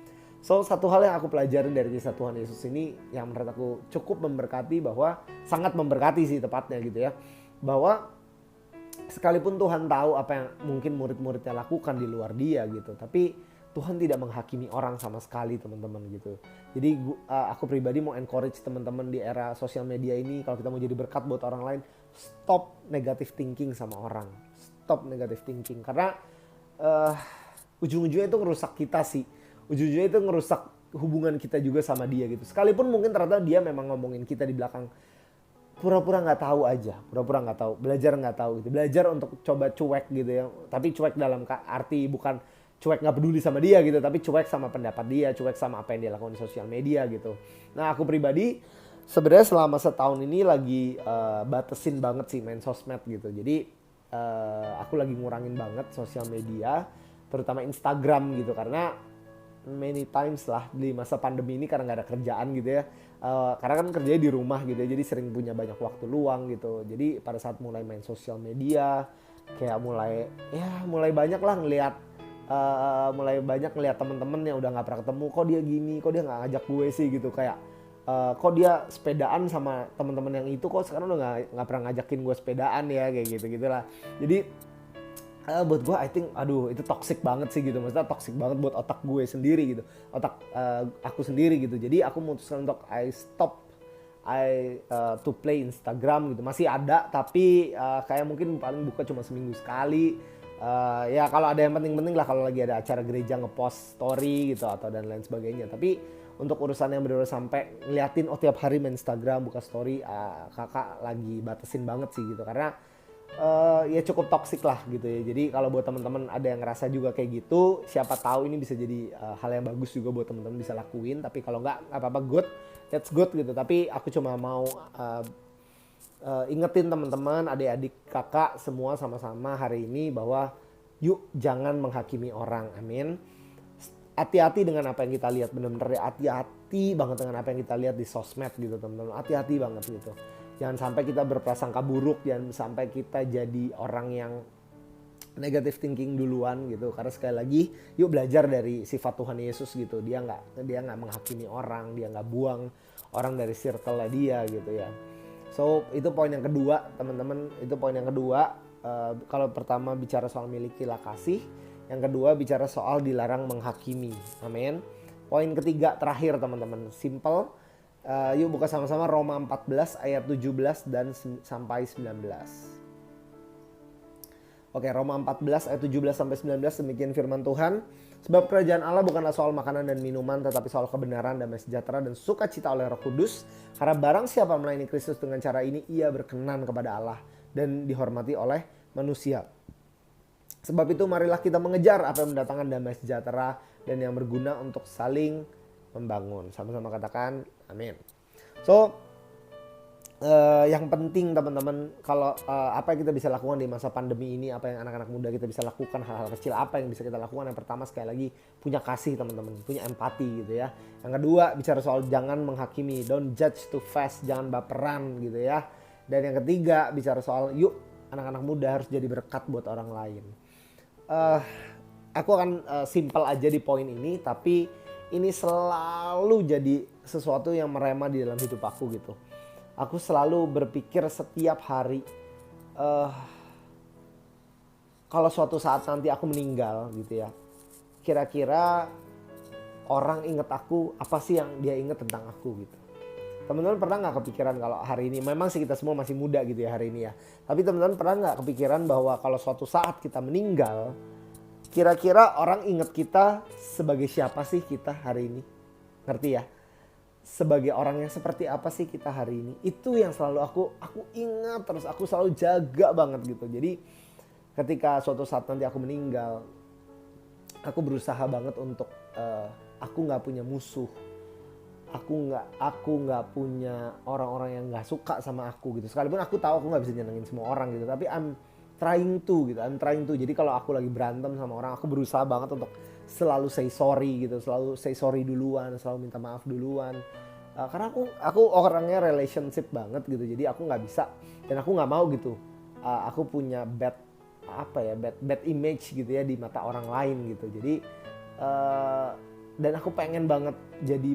So satu hal yang aku pelajari dari kisah Tuhan Yesus ini yang menurut aku cukup memberkati, bahwa sangat memberkati sih tepatnya gitu ya, bahwa sekalipun Tuhan tahu apa yang mungkin murid-muridnya lakukan di luar dia gitu, tapi Tuhan tidak menghakimi orang sama sekali teman-teman gitu. Jadi aku pribadi mau encourage teman-teman di era sosial media ini, kalau kita mau jadi berkat buat orang lain, stop negative thinking sama orang, stop negative thinking, karena ujung-ujungnya itu ngerusak kita sih. Ujung-ujungnya itu ngerusak hubungan kita juga sama dia gitu. Sekalipun mungkin ternyata dia memang ngomongin kita di belakang, pura-pura nggak tahu aja, pura-pura nggak tahu, belajar nggak tahu gitu, belajar untuk coba cuek gitu ya. Tapi cuek dalam arti bukan cuek nggak peduli sama dia gitu, tapi cuek sama pendapat dia, cuek sama apa yang dia lakukan di sosial media gitu. Nah aku pribadi sebenarnya selama setahun ini lagi batasin banget sih main sosmed gitu. Jadi aku lagi ngurangin banget sosial media, terutama Instagram gitu, karena many times lah di masa pandemi ini karena nggak ada kerjaan gitu ya, karena kan kerjanya di rumah gitu ya, jadi sering punya banyak waktu luang gitu. Jadi pada saat mulai main sosial media kayak mulai banyak lah ngelihat teman-teman yang udah nggak pernah ketemu, kok dia gini, kok dia nggak ngajak gue sih gitu, kayak kok dia sepedaan sama teman-teman yang itu, kok sekarang udah nggak pernah ngajakin gue sepedaan ya, kayak gitu gitulah. Jadi buat gue I think itu toxic banget sih gitu, maksudnya toxic banget buat otak gue sendiri gitu, otak aku sendiri gitu. Jadi aku memutuskan untuk to play Instagram gitu. Masih ada tapi kayak mungkin paling buka cuma seminggu sekali. Ya kalau ada yang penting-penting lah, kalau lagi ada acara gereja ngepost story gitu atau dan lain sebagainya. Tapi untuk urusan yang bener-bener sampai ngeliatin tiap hari main Instagram buka story, kakak lagi batasin banget sih gitu, karena ya cukup toksik lah gitu ya. Jadi kalau buat teman-teman ada yang ngerasa juga kayak gitu, siapa tahu ini bisa jadi hal yang bagus juga buat teman-teman bisa lakuin. Tapi kalau nggak apa-apa, good, that's good gitu. Tapi aku cuma mau ingetin teman-teman, adik-adik, kakak semua sama-sama hari ini bahwa yuk jangan menghakimi orang. Amin. hati-hati dengan apa yang kita lihat, benar-benar hati-hati banget dengan apa yang kita lihat di sosmed gitu teman-teman, hati-hati banget gitu. Jangan sampai kita berprasangka buruk, jangan sampai kita jadi orang yang negative thinking duluan gitu. Karena sekali lagi, yuk belajar dari sifat Tuhan Yesus gitu. Dia nggak menghakimi orang, dia nggak buang orang dari circle dia gitu ya. So itu poin yang kedua teman-teman, itu poin yang kedua. Kalau pertama bicara soal milikilah kasih, yang kedua bicara soal dilarang menghakimi. Amin. Poin ketiga terakhir teman-teman, simple. Yuk buka sama-sama Roma 14 ayat 17 dan sampai 19. Oke, Roma 14 ayat 17 sampai 19, demikian firman Tuhan. Sebab kerajaan Allah bukanlah soal makanan dan minuman, tetapi soal kebenaran, damai sejahtera dan sukacita oleh Roh Kudus. Karena barang siapa melayani Kristus dengan cara ini, ia berkenan kepada Allah dan dihormati oleh manusia. Sebab itu marilah kita mengejar apa yang mendatangkan damai sejahtera dan yang berguna untuk saling membangun. Sama-sama katakan amin. So yang penting teman-teman, kalau apa yang kita bisa lakukan di masa pandemi ini, apa yang anak-anak muda kita bisa lakukan, hal-hal kecil apa yang bisa kita lakukan. Yang pertama sekali lagi punya kasih teman-teman, punya empati gitu ya. Yang kedua bicara soal jangan menghakimi, don't judge too fast, jangan baperan gitu ya. Dan yang ketiga bicara soal yuk anak-anak muda harus jadi berkat buat orang lain. Aku akan simple aja di poin ini, tapi ini selalu jadi sesuatu yang merema di dalam hidup aku gitu. Aku selalu berpikir setiap hari, kalau suatu saat nanti aku meninggal gitu ya, kira-kira orang inget aku, apa sih yang dia inget tentang aku gitu. Teman-teman pernah gak kepikiran kalau hari ini, memang sih kita semua masih muda gitu ya hari ini ya, tapi teman-teman pernah gak kepikiran bahwa kalau suatu saat kita meninggal, kira-kira orang inget kita sebagai siapa sih kita hari ini? Ngerti ya? Sebagai orang yang seperti apa sih kita hari ini? Itu yang selalu aku ingat terus, aku selalu jaga banget gitu. Jadi ketika suatu saat nanti aku meninggal, aku berusaha banget untuk aku nggak punya musuh, aku nggak punya orang-orang yang nggak suka sama aku gitu. Sekalipun aku tahu aku nggak bisa nyenengin semua orang gitu, tapi I'm trying to. Jadi kalau aku lagi berantem sama orang, aku berusaha banget untuk selalu say sorry gitu, selalu say sorry duluan, selalu minta maaf duluan. Karena aku orangnya relationship banget gitu, jadi aku nggak bisa dan aku nggak mau gitu. Aku punya bad image gitu ya di mata orang lain gitu. Jadi dan aku pengen banget jadi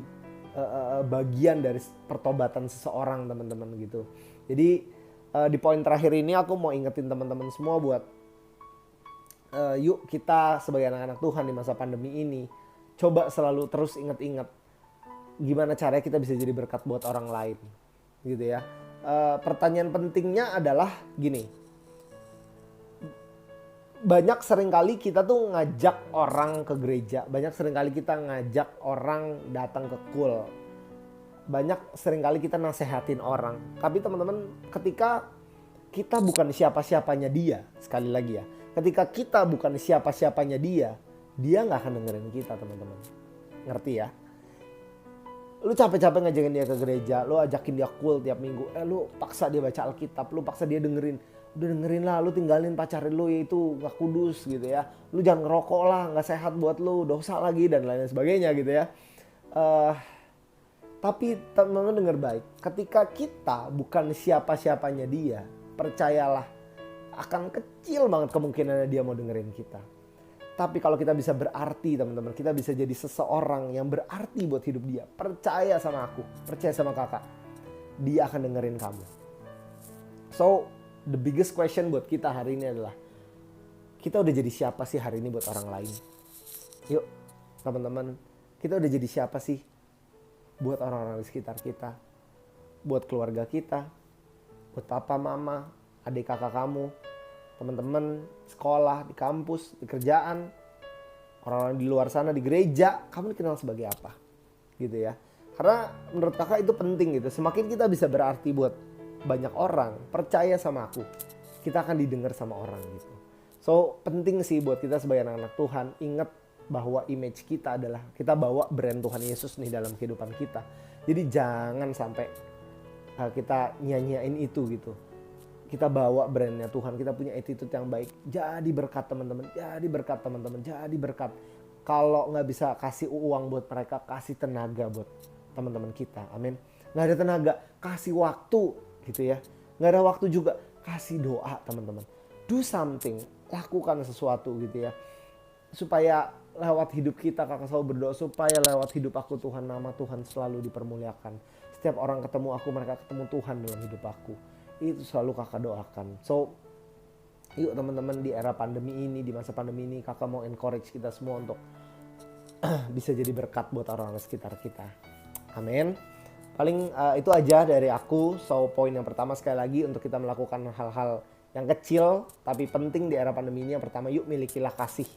bagian dari pertobatan seseorang teman-teman gitu. Jadi di poin terakhir ini aku mau ingetin teman-teman semua buat yuk kita sebagai anak-anak Tuhan di masa pandemi ini coba selalu terus ingat-ingat gimana caranya kita bisa jadi berkat buat orang lain gitu ya. Pertanyaan pentingnya adalah gini, banyak seringkali kita tuh ngajak orang ke gereja, banyak seringkali kita ngajak orang datang ke kul, banyak seringkali kita nasehatin orang. Tapi teman-teman, ketika kita bukan siapa-siapanya dia, sekali lagi ya, ketika kita bukan siapa-siapanya dia gak akan dengerin kita teman-teman. Ngerti ya? Lu capek-capek ngajakin dia ke gereja, lu ajakin dia kul tiap minggu, lu paksa dia baca Alkitab, lu paksa dia dengerin. Udah dengerin lah, lu tinggalin pacarin lu itu gak kudus gitu ya. Lu jangan ngerokok lah, gak sehat buat lu, dosa lagi dan lain sebagainya gitu ya. Tapi teman-teman dengar baik, ketika kita bukan siapa-siapanya dia, percayalah akan kecil banget kemungkinannya dia mau dengerin kita. Tapi kalau kita bisa berarti teman-teman, kita bisa jadi seseorang yang berarti buat hidup dia. Percaya sama aku, percaya sama kakak, dia akan dengerin kamu. So, the biggest question buat kita hari ini adalah, kita udah jadi siapa sih hari ini buat orang lain? Yuk teman-teman, kita udah jadi siapa sih buat orang-orang di sekitar kita, buat keluarga kita, buat papa, mama, adik kakak kamu, teman-teman, sekolah, di kampus, di kerjaan, orang-orang di luar sana, di gereja, kamu dikenal sebagai apa? Gitu ya. Karena menurut kakak itu penting gitu. Semakin kita bisa berarti buat banyak orang, percaya sama aku, kita akan didengar sama orang gitu. So penting sih buat kita sebagai anak-anak Tuhan, ingat bahwa image kita adalah kita bawa brand Tuhan Yesus nih dalam kehidupan kita. Jadi jangan sampai kita nyanyiin itu gitu. Kita bawa brandnya Tuhan, kita punya attitude yang baik. Jadi berkat teman-teman, jadi berkat teman-teman, jadi berkat. kalau nggak bisa kasih uang buat mereka, kasih tenaga buat teman-teman kita. Amin. Nggak ada tenaga, kasih waktu gitu ya. Nggak ada waktu juga, kasih doa teman-teman. Do something, lakukan sesuatu gitu ya. Supaya lewat hidup kita, kakak selalu berdoa supaya lewat hidup aku Tuhan, nama Tuhan selalu dipermuliakan. Setiap orang ketemu aku, mereka ketemu Tuhan dalam hidup aku. Itu selalu kakak doakan. So, yuk teman-teman, di era pandemi ini, di masa pandemi ini, kakak mau encourage kita semua untuk bisa jadi berkat buat orang-orang sekitar kita. Amin. Paling itu aja dari aku. So, poin yang pertama sekali lagi untuk kita melakukan hal-hal yang kecil tapi penting di era pandemi ini. Yang pertama, yuk milikilah kasih.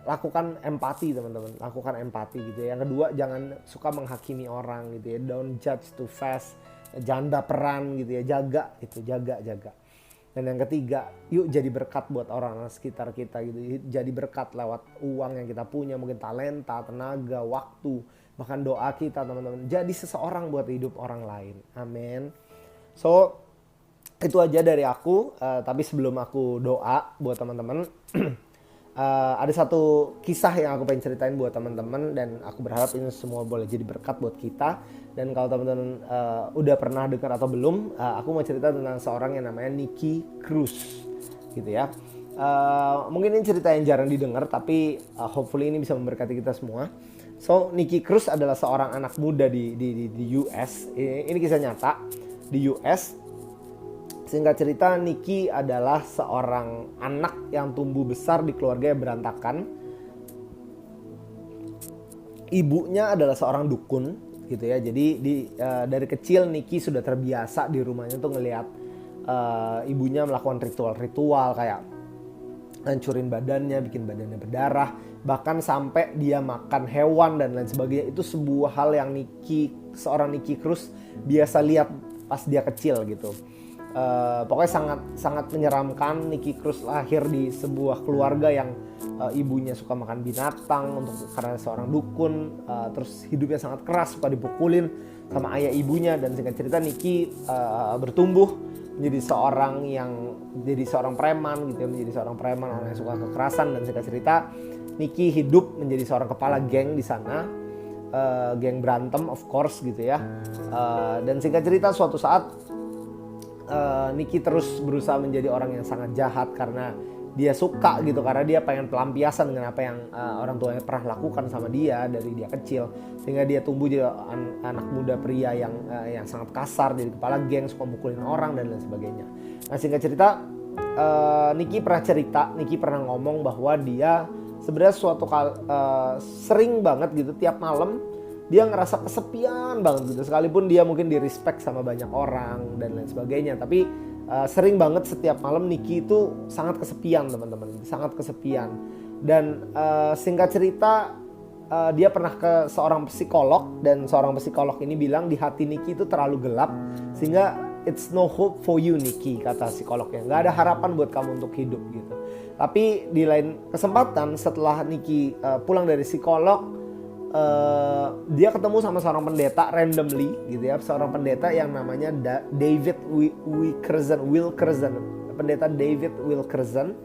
Lakukan empati teman-teman, lakukan empati gitu ya. Yang kedua, jangan suka menghakimi orang gitu ya. Don't judge too fast. Jangan baperan gitu ya. Jaga itu, jaga. Dan yang ketiga, yuk jadi berkat buat orang-orang sekitar kita gitu. Jadi berkat lewat uang yang kita punya, mungkin talenta, tenaga, waktu, bahkan doa kita teman-teman. Jadi seseorang buat hidup orang lain. Amin. So, itu aja dari aku. Tapi sebelum aku doa buat teman-teman, ada satu kisah yang aku pengen ceritain buat teman-teman. Dan aku berharap ini semua boleh jadi berkat buat kita. Dan kalau teman-teman udah pernah dengar atau belum, aku mau cerita tentang seorang yang namanya Nicky Cruz gitu ya. Mungkin ini cerita yang jarang didengar, tapi hopefully ini bisa memberkati kita semua. So, Nicky Cruz adalah seorang anak muda di US. Ini kisah nyata di US. Singkat cerita, Nicky adalah seorang anak yang tumbuh besar di keluarga yang berantakan. Ibunya adalah seorang dukun gitu ya. Jadi dari kecil Nicky sudah terbiasa di rumahnya tuh ngelihat ibunya melakukan ritual-ritual kayak hancurin badannya, bikin badannya berdarah, bahkan sampai dia makan hewan dan lain sebagainya. Itu sebuah hal yang seorang Nicky Cruz biasa lihat pas dia kecil gitu. Pokoknya sangat menyeramkan. Nicky Cruz lahir di sebuah keluarga yang ibunya suka makan binatang karena seorang dukun, terus hidupnya sangat keras, suka dipukulin sama ayah ibunya. Dan singkat cerita, Nicky bertumbuh menjadi seorang preman gitu ya, menjadi seorang preman, orang yang suka kekerasan. Dan singkat cerita, Nicky hidup menjadi seorang kepala geng di sana, geng berantem of course gitu ya. Dan singkat cerita, suatu saat Nicky terus berusaha menjadi orang yang sangat jahat karena dia suka gitu, karena dia pengen pelampiasan dengan apa yang orang tuanya pernah lakukan sama dia dari dia kecil, sehingga dia tumbuh jadi anak muda pria yang sangat kasar, jadi kepala geng, suka mukulin orang dan lain sebagainya. Nah, singkat cerita, Nicky pernah ngomong bahwa dia sebenarnya sering banget gitu, tiap malam dia ngerasa kesepian banget gitu, sekalipun dia mungkin di respect sama banyak orang dan lain sebagainya, tapi sering banget setiap malam Nicky itu sangat kesepian teman-teman, sangat kesepian. Dan singkat cerita, dia pernah ke seorang psikolog, dan seorang psikolog ini bilang di hati Nicky itu terlalu gelap sehingga it's no hope for you Nicky, kata psikolognya, nggak ada harapan buat kamu untuk hidup gitu. Tapi di lain kesempatan, setelah Nicky pulang dari psikolog, dia ketemu sama seorang pendeta randomly gitu ya, seorang pendeta yang namanya David Wilkerson, pendeta David Wilkerson.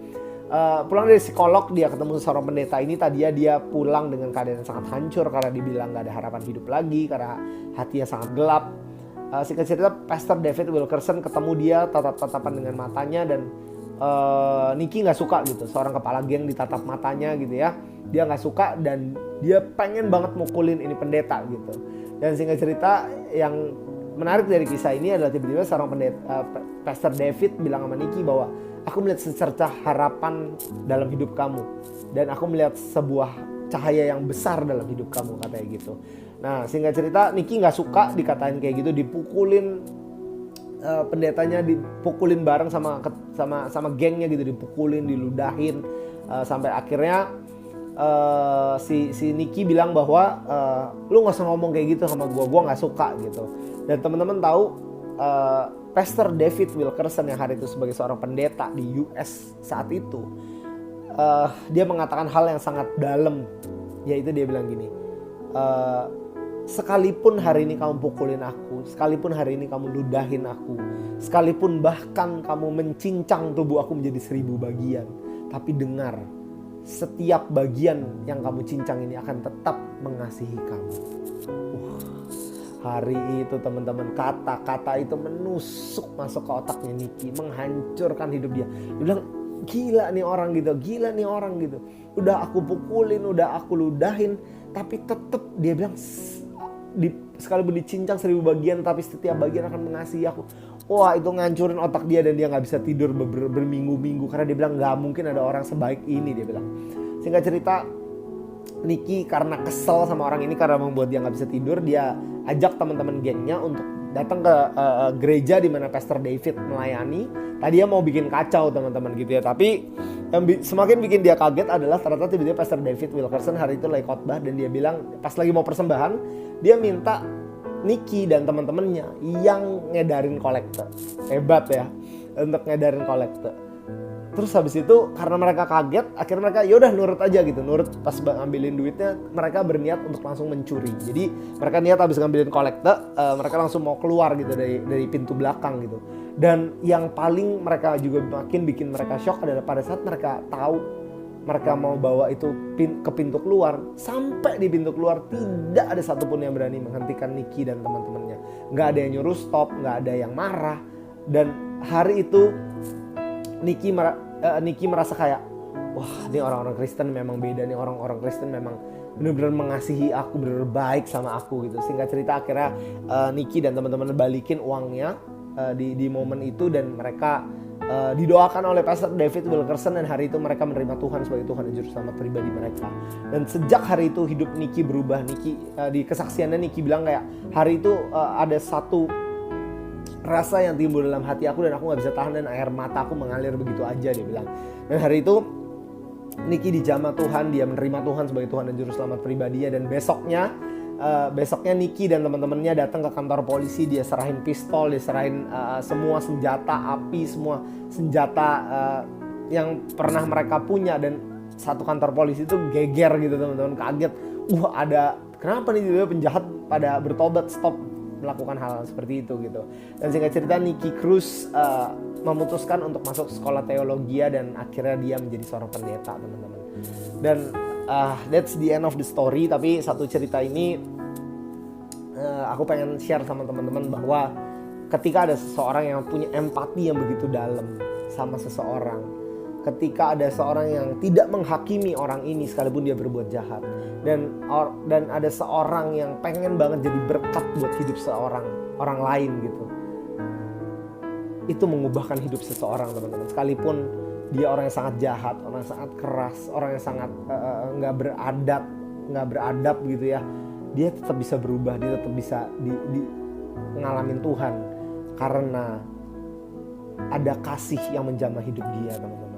Pulang dari psikolog, dia ketemu seorang pendeta ini. Tadinya dia pulang dengan keadaan yang sangat hancur karena dibilang gak ada harapan hidup lagi, karena hatinya sangat gelap. Singkat cerita, Pastor David Wilkerson ketemu dia, tatap-tatapan dengan matanya, dan Nicky gak suka gitu, seorang kepala geng ditatap matanya gitu ya. Dia gak suka dan dia pengen banget mukulin ini pendeta gitu. Dan singkat cerita, yang menarik dari kisah ini adalah tiba-tiba seorang pendeta, Pastor David bilang sama Nicky bahwa aku melihat secercah harapan dalam hidup kamu, dan aku melihat sebuah cahaya yang besar dalam hidup kamu, katanya gitu. Nah, singkat cerita, Nicky gak suka dikatain kayak gitu, dipukulin, pendetanya dipukulin bareng sama gengnya gitu, dipukulin, diludahin, sampai akhirnya si Nicky bilang bahwa lu nggak usah ngomong kayak gitu sama gue nggak suka gitu. Dan teman-teman tahu, Pastor David Wilkerson yang hari itu sebagai seorang pendeta di US saat itu, dia mengatakan hal yang sangat dalam, yaitu dia bilang gini, sekalipun hari ini kamu pukulin aku, sekalipun hari ini kamu ludahin aku, sekalipun bahkan kamu mencincang tubuh aku menjadi 1000 bagian, tapi dengar, setiap bagian yang kamu cincang ini akan tetap mengasihi kamu. Hari itu teman-teman, kata-kata itu menusuk masuk ke otaknya Niki, menghancurkan hidup dia. Dia bilang, gila nih orang gitu. Udah aku pukulin, udah aku ludahin, tapi tetap dia bilang, sekalipun dicincang 1000 bagian, tapi setiap bagian akan mengasihi aku. Wah, itu ngancurin otak dia dan dia gak bisa tidur berminggu-minggu. Karena dia bilang gak mungkin ada orang sebaik ini, dia bilang. Singkat cerita, Niki karena kesel sama orang ini, karena membuat dia gak bisa tidur, dia ajak teman-teman gengnya untuk datang ke gereja di mana Pastor David melayani. Tadi dia mau bikin kacau teman-teman gitu ya. Tapi yang semakin bikin dia kaget adalah ternyata tiba-tiba Pastor David Wilkerson hari itu lagi khotbah dan dia bilang pas lagi mau persembahan, dia minta Niki dan teman-temannya yang ngedarin kolekte. Hebat ya, untuk ngedarin kolekte. Terus habis itu karena mereka kaget, akhirnya mereka yaudah nurut aja gitu. Nurut pas ngambilin duitnya, mereka berniat untuk langsung mencuri. Jadi mereka niat habis ngambilin kolekte, mereka langsung mau keluar gitu dari pintu belakang gitu. Dan yang paling mereka juga makin bikin mereka shock adalah pada saat mereka tahu mereka mau bawa itu ke pintu keluar, sampai di pintu keluar tidak ada satupun yang berani menghentikan Niki dan teman-temannya. Nggak ada yang nyuruh stop, nggak ada yang marah. Dan hari itu Niki merasa kayak, wah ini orang-orang Kristen memang beda nih, orang-orang Kristen memang benar-benar mengasihi aku, benar-benar baik sama aku gitu. Singkat cerita akhirnya Niki dan teman-teman balikin uangnya di momen itu dan mereka didoakan oleh Pastor David Wilkerson dan hari itu mereka menerima Tuhan sebagai Tuhan dan Juru Selamat pribadi mereka. Dan sejak hari itu hidup Niki berubah. Niki di kesaksiannya Niki bilang kayak hari itu ada satu rasa yang timbul dalam hati aku dan aku gak bisa tahan dan air mata aku mengalir begitu aja, dia bilang. Dan hari itu Niki dijamah Tuhan, dia menerima Tuhan sebagai Tuhan dan Juru Selamat pribadinya. Dan besoknya Niki dan teman-temannya datang ke kantor polisi, dia serahin pistol, dia serahin semua senjata api, semua senjata yang pernah mereka punya. Dan satu kantor polisi itu geger gitu teman-teman, kaget. Ada kenapa nih tiba-tiba penjahat pada bertobat, stop melakukan hal seperti itu gitu. Dan singkat cerita Niki Cruz memutuskan untuk masuk sekolah teologi dan akhirnya dia menjadi seorang pendeta teman-teman. Dan that's the end of the story. Tapi satu cerita ini aku pengen share sama teman-teman bahwa ketika ada seseorang yang punya empati yang begitu dalam sama seseorang, ketika ada seorang yang tidak menghakimi orang ini sekalipun dia berbuat jahat, dan ada seorang yang pengen banget jadi berkat buat hidup orang lain gitu, itu mengubahkan hidup seseorang teman-teman. Sekalipun dia orang yang sangat jahat, orang yang sangat keras, orang yang sangat nggak beradab gitu ya, dia tetap bisa berubah, dia tetap bisa ngalamin Tuhan karena ada kasih yang menjamah hidup dia teman-teman.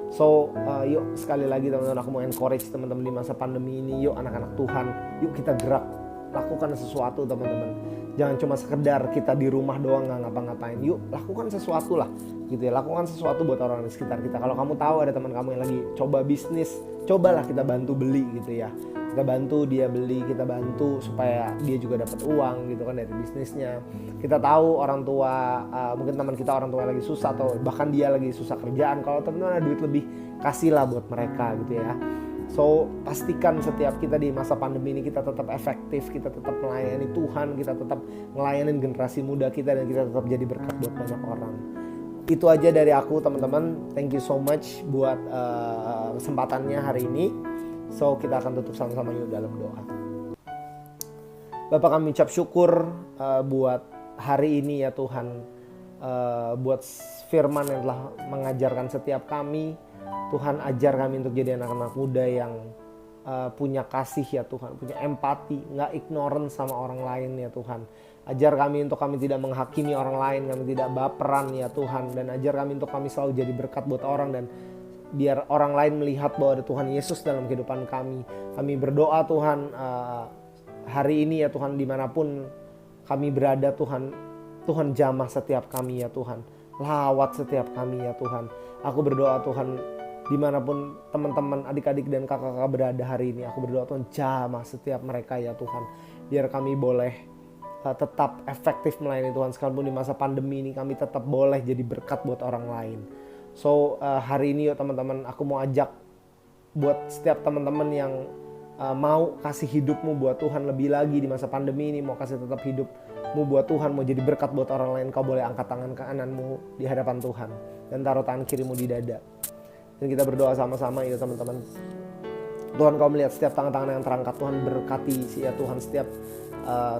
So yuk sekali lagi teman-teman, aku mau encourage teman-teman di masa pandemi ini, yuk anak-anak Tuhan, yuk kita gerak, lakukan sesuatu teman-teman. Jangan cuma sekedar kita di rumah doang nggak ngapa-ngapain, yuk lakukan sesuatu lah gitu ya, lakukan sesuatu buat orang di sekitar kita. Kalau kamu tahu ada teman kamu yang lagi coba bisnis, cobalah kita bantu beli gitu ya, kita bantu dia beli, kita bantu supaya dia juga dapat uang gitu kan dari bisnisnya. Kita tahu orang tua, mungkin teman kita orang tua yang lagi susah atau bahkan dia lagi susah kerjaan, kalau teman-teman ada duit lebih, kasihlah buat mereka gitu ya. So pastikan setiap kita di masa pandemi ini kita tetap efektif, kita tetap melayani Tuhan, kita tetap melayani generasi muda kita, dan kita tetap jadi berkat buat banyak orang. Itu aja dari aku teman-teman. Thank you so much buat kesempatannya hari ini. So kita akan tutup sama-sama yuk dalam doa. Bapak, kami ucap syukur buat hari ini ya Tuhan, buat firman yang telah mengajarkan setiap kami. Tuhan, ajar kami untuk jadi anak-anak muda yang punya kasih ya Tuhan, punya empati, gak ignorant sama orang lain ya Tuhan. Ajar kami untuk kami tidak menghakimi orang lain, kami tidak baperan ya Tuhan. Dan ajar kami untuk kami selalu jadi berkat buat orang, dan biar orang lain melihat bahwa ada Tuhan Yesus dalam kehidupan kami. Kami berdoa Tuhan, hari ini ya Tuhan, dimanapun kami berada Tuhan, Tuhan jamah setiap kami ya Tuhan, lawat setiap kami ya Tuhan. Aku berdoa Tuhan, dimanapun teman-teman, adik-adik dan kakak-kakak berada hari ini, aku berdoa Tuhan jamah setiap mereka ya Tuhan, biar kami boleh tetap efektif melayani Tuhan. Sekalipun di masa pandemi ini kami tetap boleh jadi berkat buat orang lain. So hari ini yuk teman-teman, aku mau ajak buat setiap teman-teman yang mau kasih hidupmu buat Tuhan lebih lagi di masa pandemi ini, mau kasih tetap hidupmu buat Tuhan, mau jadi berkat buat orang lain, kau boleh angkat tangan kananmu di hadapan Tuhan dan taruh tangan kirimu di dada. Dan kita berdoa sama-sama ya teman-teman. Tuhan, kau melihat setiap tangan-tangan yang terangkat. Tuhan berkati ya Tuhan setiap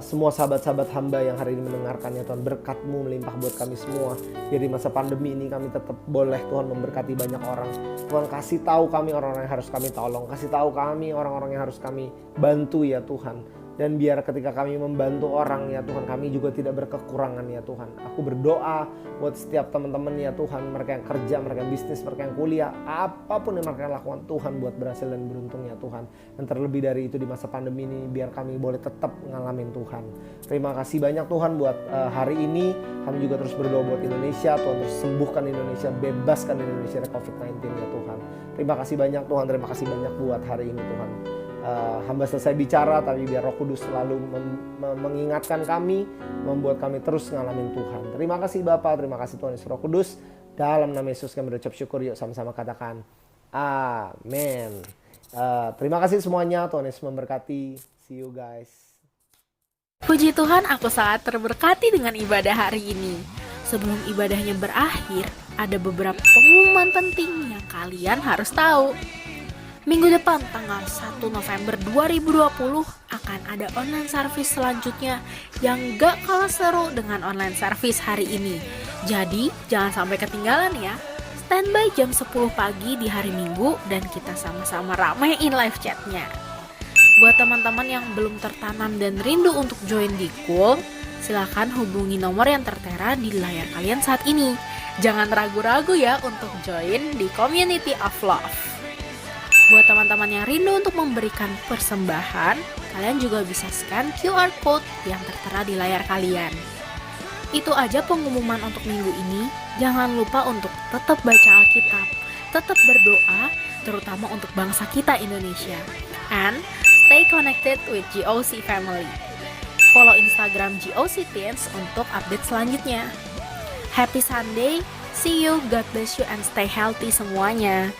semua sahabat-sahabat hamba yang hari ini mendengarkannya. Tuhan, berkat-Mu melimpah buat kami semua. Biar di masa pandemi ini kami tetap boleh Tuhan memberkati banyak orang. Tuhan, kasih tahu kami orang-orang yang harus kami tolong, kasih tahu kami orang-orang yang harus kami bantu ya Tuhan. Dan biar ketika kami membantu orang ya Tuhan, kami juga tidak berkekurangan ya Tuhan. Aku berdoa buat setiap teman-teman ya Tuhan, mereka yang kerja, mereka yang bisnis, mereka yang kuliah, apapun yang mereka lakukan Tuhan buat berhasil dan beruntung ya Tuhan. Dan terlebih dari itu di masa pandemi ini, biar kami boleh tetap ngalamin Tuhan. Terima kasih banyak Tuhan buat hari ini. Kami juga terus berdoa buat Indonesia, Tuhan terus sembuhkan Indonesia, bebaskan Indonesia dari COVID-19 ya Tuhan. Terima kasih banyak Tuhan, terima kasih banyak buat hari ini Tuhan. Hamba selesai bicara, tapi biar Roh Kudus selalu mengingatkan kami, membuat kami terus ngalamin Tuhan. Terima kasih Bapa, terima kasih Tuhan Yesus Roh Kudus. Dalam nama Yesus kami berucap syukur, yuk sama-sama katakan amin. Terima kasih semuanya, Tuhan Yesus memberkati. See you guys. Puji Tuhan, aku sangat terberkati dengan ibadah hari ini. Sebelum ibadahnya berakhir, ada beberapa pengumuman penting yang kalian harus tahu. Minggu depan tanggal 1 November 2020 akan ada online service selanjutnya yang gak kalah seru dengan online service hari ini. Jadi jangan sampai ketinggalan ya. Standby jam 10 pagi di hari Minggu dan kita sama-sama ramein live chatnya. Buat teman-teman yang belum tertanam dan rindu untuk join di Cool, silakan hubungi nomor yang tertera di layar kalian saat ini. Jangan ragu-ragu ya untuk join di Community of Love. Buat teman-teman yang rindu untuk memberikan persembahan, kalian juga bisa scan QR Code yang tertera di layar kalian. Itu aja pengumuman untuk minggu ini. Jangan lupa untuk tetap baca Alkitab, tetap berdoa, terutama untuk bangsa kita Indonesia. And stay connected with GOC Family. Follow Instagram GOC Teens untuk update selanjutnya. Happy Sunday, see you, God bless you, and stay healthy semuanya.